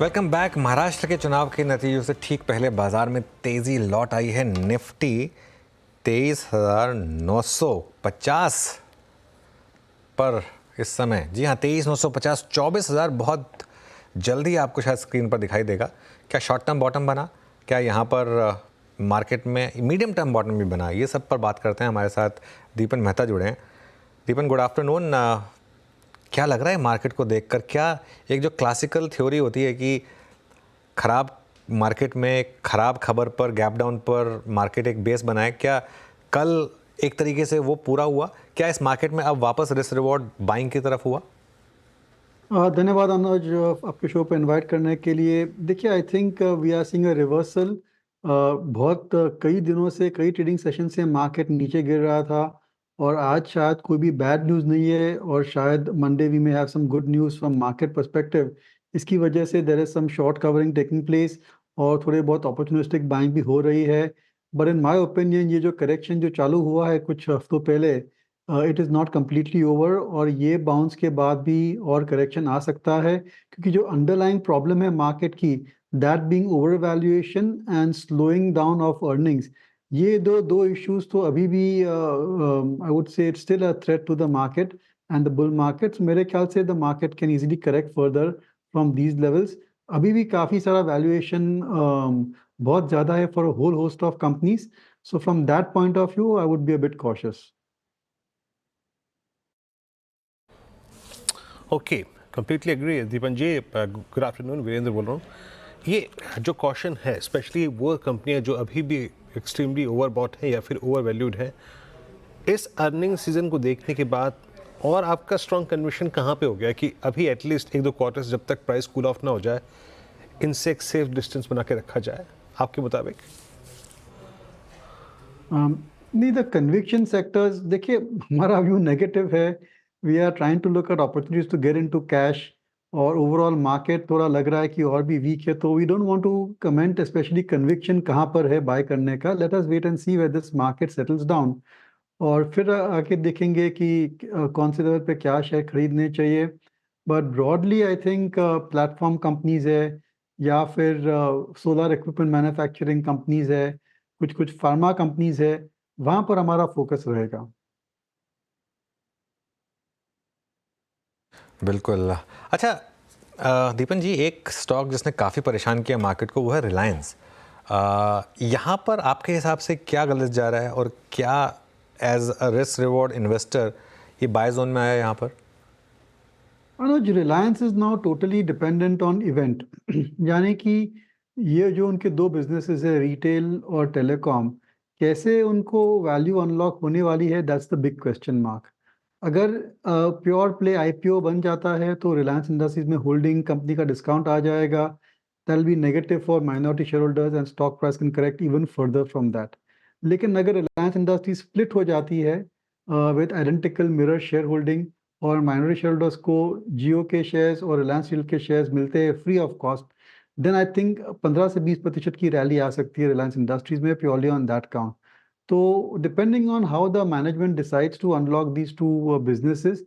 Welcome back. Maharashtra के चुनाव के नतीजों से ठीक पहले बाजार में तेजी लौट आई है। निफ्टी 23,950 पर इस समय, जी हाँ 23,950, 24,000 बहुत जल्दी आपको शायद स्क्रीन पर दिखाई देगा। क्या शॉर्ट टर्म बॉटम बना, क्या यहाँ पर मार्केट में मीडियम टर्म बॉटम भी बना, ये सब पर बात करते हैं। हमारे साथ दीपन मेहता जुड़े हैं। दीपन, गुड आफ्टरनून। क्या लग रहा है मार्केट को देखकर? क्या एक जो क्लासिकल थ्योरी होती है कि खराब मार्केट में खराब खबर पर, गैप डाउन पर मार्केट एक बेस बनाए, क्या कल एक तरीके से वो पूरा हुआ? क्या इस मार्केट में अब वापस रिस्क रिवॉर्ड बाइंग की तरफ हुआ? धन्यवाद अनुज, आपके शो पे इनवाइट करने के लिए। देखिए, I think we are seeing a reversal. बहुत कई दिनों से, कई ट्रेडिंग सेशन से मार्केट नीचे गिर रहा था और आज शायद कोई भी बैड न्यूज़ नहीं है और शायद Monday we may have some good news from market perspective. इसकी वजह से there is some short covering taking place और थोड़े बहुत अपॉर्चुनिस्टिक बाइंग भी हो रही है। बट इन माय ओपिनियन ये जो करेक्शन जो चालू हुआ है कुछ हफ्तों पहले, it is not completely over और ये बाउंस के बाद भी और करेक्शन आ सकता है, क्योंकि जो अंडरलाइंग प्रॉब्लम है मार्केट की, that being overvaluation and slowing down of earnings, ये दो दो इश्यूज तो अभी भी I would say it's still a threat to the market and the bull markets. मेरे ख्याल से the market can easily correct further from these levels. अभी भी काफ़ी सारा वैल्यूएशन बहुत ज़्यादा है for a whole host of companies. So from that point of view I would be a bit cautious. Okay, completely agree Deepan ji. Good afternoon, Virendra बोल रहा हूँ। ये जो कॉशन है, स्पेशली वो कंपनियां जो अभी भी एक्सट्रीमली ओवरबॉट है या फिर ओवर वैल्यूड है, इस अर्निंग सीजन को देखने के बाद और आपका स्ट्रॉन्ग कन्विक्शन कहाँ पे हो गया कि अभी एटलीस्ट एक दो क्वार्टर्स जब तक प्राइस कूल ऑफ ना हो जाए, इनसे एक सेफ डिस्टेंस बना के रखा जाए आपके मुताबिक? नहीं, द कन्विक्शन सेक्टर्स, देखिए हमारा व्यू नेगेटिव है। We are trying to look at opportunities to get into cash और ओवरऑल मार्केट थोड़ा लग रहा है कि और भी वीक है, तो we don't want to comment specially conviction कहाँ पर है बाय करने का। Let us wait and see where this market settles down और फिर आके देखेंगे कि कौन से लेवल पे क्या शेयर खरीदने चाहिए। But broadly I think platform companies है या फिर सोलर इक्विपमेंट मैन्युफैक्चरिंग कंपनीज है, कुछ कुछ फार्मा कंपनीज है, वहाँ पर हमारा फोकस रहेगा। बिल्कुल। अच्छा, दीपन जी, एक स्टॉक जिसने काफ़ी परेशान किया मार्केट को वो है रिलायंस। यहाँ पर आपके हिसाब से क्या गलत जा रहा है और क्या as a risk reward investor ये बाय जोन में आया यहाँ पर? Anuj, Reliance is now totally dependent on event यानी कि ये जो उनके दो बिजनेसेस है, रिटेल और टेलीकॉम, कैसे उनको वैल्यू अनलॉक होने वाली है, that's the big question mark. अगर प्योर प्ले आईपीओ बन जाता है तो रिलायंस इंडस्ट्रीज में होल्डिंग कंपनी का डिस्काउंट आ जाएगा, that will be negative for minority share holders and stock price can correct even further from that. लेकिन अगर रिलायंस इंडस्ट्री स्प्लिट हो जाती है with identical mirror share holding और माइनॉरिटी शेयर होल्डर्स को जियो के शेयर्स और रिलायंस स्टील के शेयर्स मिलते हैं free of cost, then I think 15 से 20% की रैली आ सकती है रिलायंस इंडस्ट्रीज में प्योरली ऑन दैट काउंट। तो depending on how the management decides to unlock these two businesses,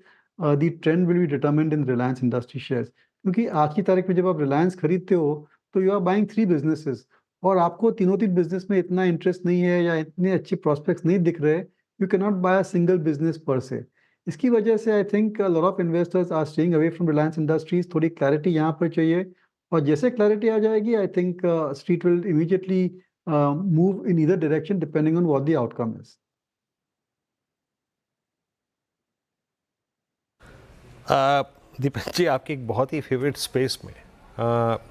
the trend will be determined in Reliance Industry shares. क्योंकि आज की तारीख में जब आप रिलायंस खरीदते हो तो you are buying three businesses और आपको तीनों तीन बिजनेस में इतना इंटरेस्ट नहीं है या इतने अच्छे प्रोस्पेक्ट्स नहीं दिख रहे, you can not buy a single business per se. इसकी वजह से I think lot of investors are staying away from Reliance Industries. थोड़ी क्लैरिटी यहाँ पर चाहिए और जैसे क्लैरिटी आ जाएगी I think street will immediately move in either direction depending on what the outcome is. Deepak ji, आपकी एक बहुत ही फेवरेट स्पेस में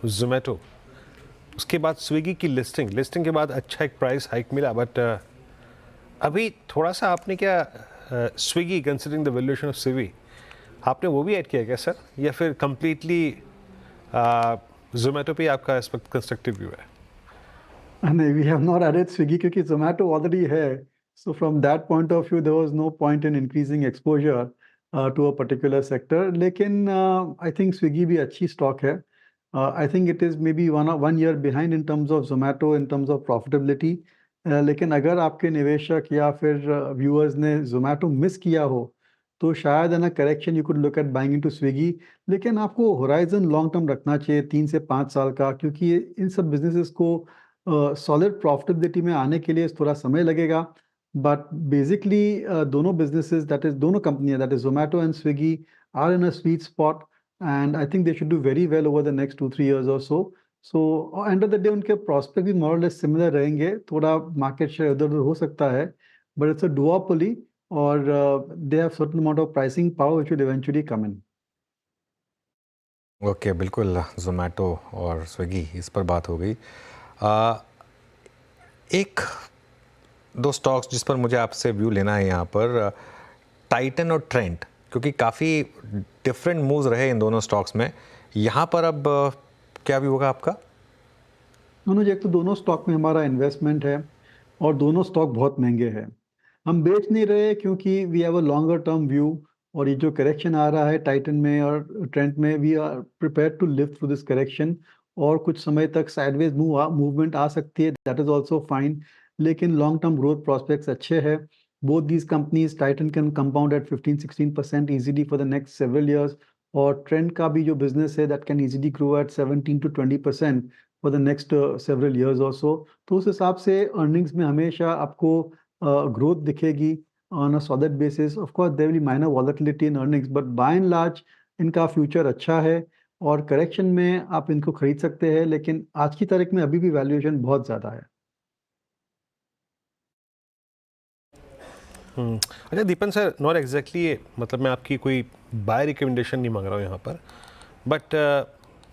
जोमेटो, उसके बाद स्विगी की लिस्टिंग के बाद अच्छा एक प्राइस हाइक मिला, बट अभी थोड़ा सा आपने क्या Swiggy considering the valuation of Swiggy, आपने वो भी ऐड किया क्या सर, या फिर कंप्लीटली जोमेटो पे आपका इस वक्त कंस्ट्रक्टिव व्यू है? नहीं, we have not added Swiggy क्योंकि Zomato already है. So from that point of view, there was no point in increasing exposure to a particular sector. लेकिन I think Swiggy भी अच्छी stock है. I think it is maybe one year behind in terms of Zomato in terms of profitability. लेकिन अगर आपके निवेशक या फिर viewers ने Zomato मिस किया हो तो शायद है ना correction you could look at buying into Swiggy, लेकिन आपको होराइजन लॉन्ग टर्म रखना चाहिए 3 से 5 साल का, क्योंकि इन सब बिजनेसेस को सॉलिड प्रॉफिटेबिलिटी में आने के लिए थोड़ा समय लगेगा। बट बेसिकली दोनों बिजनेसेस दैट इज दोनों कंपनियां that is Zomato and Swiggy are in a sweet spot, and I think they should do very well over the next 2-3 years और so end of the day उनके प्रॉस्पेक्ट भी more और less similar रहेंगे, थोड़ा market share इधर उधर हो सकता है, बट इट्स अ डुओपोली और they have certain amount of pricing power which will eventually come in. Okay बिल्कुल, जोमेटो और स्विगी इस पर बात हो गई। आ, एक दो स्टॉक्स जिस पर मुझे आपसे व्यू लेना है यहाँ पर, टाइटन और ट्रेंट, क्योंकि काफ़ी डिफरेंट मूव्स रहे इन दोनों स्टॉक्स में। यहाँ पर अब क्या व्यू होगा आपका? मनोज, एक तो दोनों स्टॉक में हमारा इन्वेस्टमेंट है और दोनों स्टॉक बहुत महंगे हैं। हम बेच नहीं रहे क्योंकि we have a longer term view, और ये जो करेक्शन आ रहा है टाइटन में और ट्रेंट में, we are prepare to live through this correction, और कुछ समय तक साइडवेज मूवमेंट आ सकती है, दैट इज ऑल्सो फाइन, लेकिन लॉन्ग टर्म ग्रोथ प्रोस्पेक्ट्स अच्छे हैं। Both these companies, Titan can compound at 15-16% easily for the next several years, और ट्रेंड का भी जो बिजनेस है that can easily grow at 17-20% for the next several years or so। तो उस हिसाब से अर्निंग्स में हमेशा आपको ग्रोथ दिखेगी on a solid basis। Of course there will be minor volatility in earnings, but by and large इनका future अच्छा है, और करेक्शन में आप इनको खरीद सकते हैं, लेकिन आज की तारीख में अभी भी वैल्यूएशन बहुत ज़्यादा है। अच्छा दीपन सर, नॉट एग्जैक्टली, मतलब मैं आपकी कोई बाय रिकमेंडेशन नहीं मांग रहा हूँ यहाँ पर, बट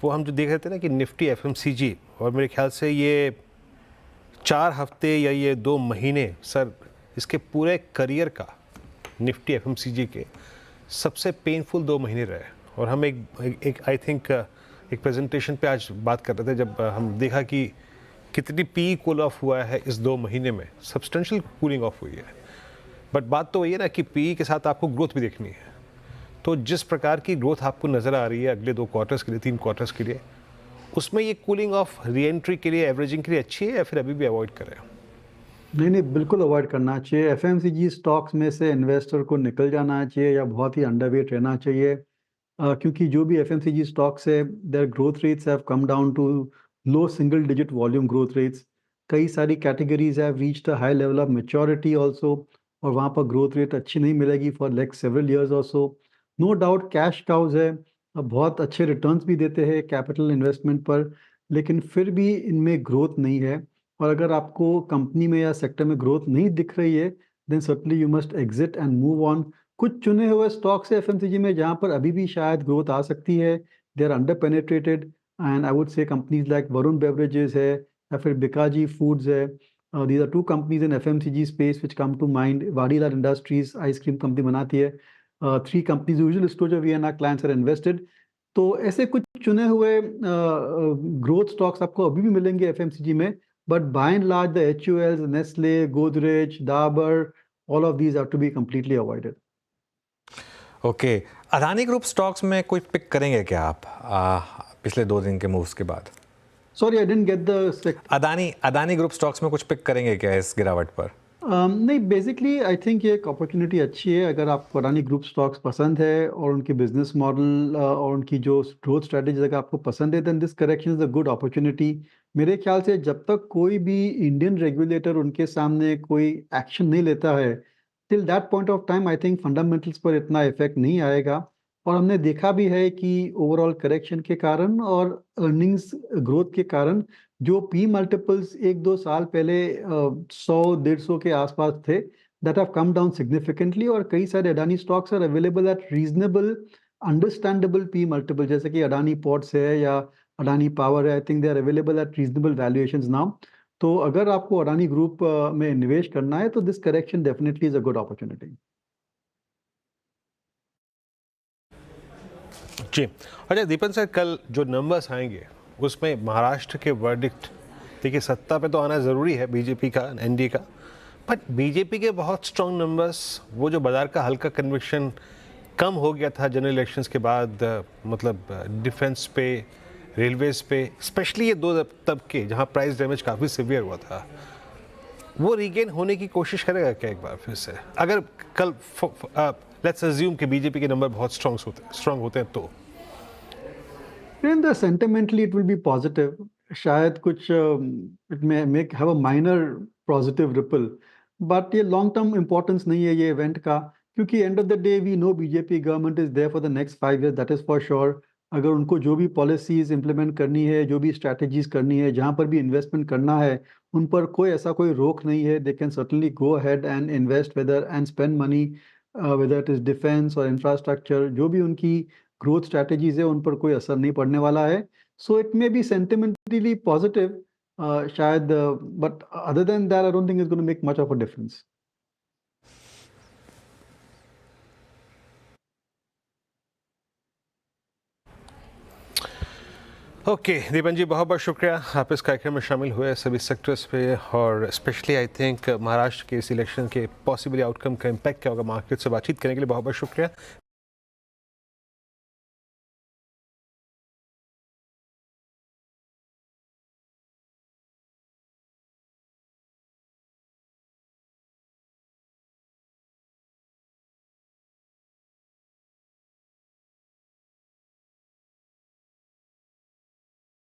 वो हम जो देख रहे थे ना कि निफ्टी एफएमसीजी, और मेरे ख्याल से ये 4 हफ्ते या ये 2 महीने सर, इसके पूरे करियर का निफ्टी एफएमसीजी के सबसे पेनफुल 2 महीने रहे। और हम एक आई थिंक एक प्रेजेंटेशन पे आज बात कर रहे थे, जब हम देखा कि कितनी पी कूल ऑफ हुआ है इस 2 महीने में, सब्सटेंशियल कूलिंग ऑफ हुई है। बट बात तो वही है ना कि पी के साथ आपको ग्रोथ भी देखनी है। तो जिस प्रकार की ग्रोथ आपको नज़र आ रही है अगले 2 क्वार्टर्स के लिए, 3 क्वार्टर्स के लिए, उसमें ये कूलिंग ऑफ री एंट्री के लिए, एवरेजिंग के लिए अच्छी है, या फिर अभी भी अवॉइड करें? नहीं नहीं, बिल्कुल अवॉइड करना चाहिए। एफएमसीजी स्टॉक्स में से इन्वेस्टर को निकल जाना चाहिए या बहुत ही अंडरवेट रहना चाहिए, क्योंकि जो भी एफएमसीजी स्टॉक्स है their growth rates have come down to low single digit volume growth rates. कई सारी categories have reached a high level of maturity also, और वहाँ पर ग्रोथ रेट अच्छी नहीं मिलेगी फॉर नेक्स्ट सेवरल ईयर्स और सो। नो डाउट कैश काउज है, बहुत अच्छे रिटर्न्स भी देते हैं कैपिटल इन्वेस्टमेंट पर, लेकिन फिर भी इनमें ग्रोथ नहीं है। और अगर आपको कंपनी में या सेक्टर में ग्रोथ नहीं दिख रही है, then certainly you must exit and move on. कुछ चुने हुए स्टॉक्स है एफएमसीजी में जहां पर अभी भी शायद ग्रोथ आ सकती है, they are under penetrated, and I would say companies like Varun beverages है या फिर बिकाजी फूड्स है। These are 2 companies in FMCG space which come to mind. Vadilal industries ice cream company बनाती है। 3 companies usual exposure we and our clients are invested. तो ऐसे कुछ चुने हुए ग्रोथ स्टॉक्स आपको अभी भी मिलेंगे एफएमसीजी में, but by and large the HULs, Nestle, Godrej, Dabur, all of these have to be completely avoided. Okay, Adani group stocks में कोई पिक करेंगे क्या आप पिछले 2 दिन के मूव्स के बाद? Sorry, I didn't get the Adani group stocks में कुछ पिक करेंगे क्या इस गिरावट पर? नहीं, बेसिकली आई थिंक ये एक अपॉर्चुनिटी अच्छी है। अगर आपको अडानी ग्रुप स्टॉक्स पसंद है और उनकी बिजनेस मॉडल और उनकी जो ग्रोथ स्ट्रेटेजी अगर आपको पसंद है, then this correction is a good opportunity. मेरे ख्याल से जब तक कोई भी इंडियन रेगुलेटर उनके सामने कोई एक्शन नहीं लेता है, till that point of time I think fundamentals पर इतना इफेक्ट नहीं आएगा। और हमने देखा भी है कि ओवरऑल करेक्शन के कारण और अर्निंग्स ग्रोथ के कारण जो पी मल्टीपल्स 1-2 साल पहले 100-150 के आसपास थे, that have come down significantly, और कई सारे Adani stocks are available at reasonable understandable P multiple, जैसे कि अडानी पोर्ट्स है या अडानी पावर है। I think they are available at reasonable valuations now. तो अगर आपको अडानी ग्रुप में निवेश करना है तो this correction definitely is a good opportunity. जी। अच्छा दीपन सर, कल जो नंबर्स आएंगे उसमें महाराष्ट्र के वर्डिक्ट, देखिए सत्ता पे तो आना ज़रूरी है बीजेपी का, एनडीए का, बट बीजेपी के बहुत स्ट्रॉन्ग नंबर्स, वो जो बाजार का हल्का कन्विक्शन कम हो गया था जनरल इलेक्शंस के बाद, मतलब डिफेंस पे, रेलवेज पे, स्पेशली ये 2 तबके जहाँ प्राइस डैमेज काफ़ी सीवियर हुआ था, वो रीगेन होने की कोशिश करेगा क्या एक बार फिर से? अगर कल लेट्स अज्यूम कि बीजेपी के नंबर बहुत स्ट्रांग होते हैं तो In the sentimentally it will be positive. शायद कुछ it may make have a minor positive ripple, but ये long term importance नहीं है ये event का, क्योंकि end of the day we know BJP government is there for the next 5 years, that is for sure. अगर उनको जो भी policies implement करनी है, जो भी strategies करनी है, जहाँ पर भी investment करना है, उन पर कोई ऐसा कोई रोक नहीं है. They can certainly go ahead and invest and spend money, whether it is defense or infrastructure. जो भी उनकी ग्रोथ स्ट्रैटेजीज है उन पर कोई असर नहीं पड़ने वाला है. So it may be sentimentally positive शायद, but other than that I don't think it's going to make much of a difference. Okay Deepan ji, बहुत बहुत शुक्रिया आप इस कार्यक्रम में शामिल हुए सभी सेक्टर्स पे, और स्पेशली आई थिंक महाराष्ट्र के इस इलेक्शन के पॉसिबली आउटकम का इम्पैक्ट क्या होगा मार्केट से बातचीत करने के लिए बहुत बहुत शुक्रिया.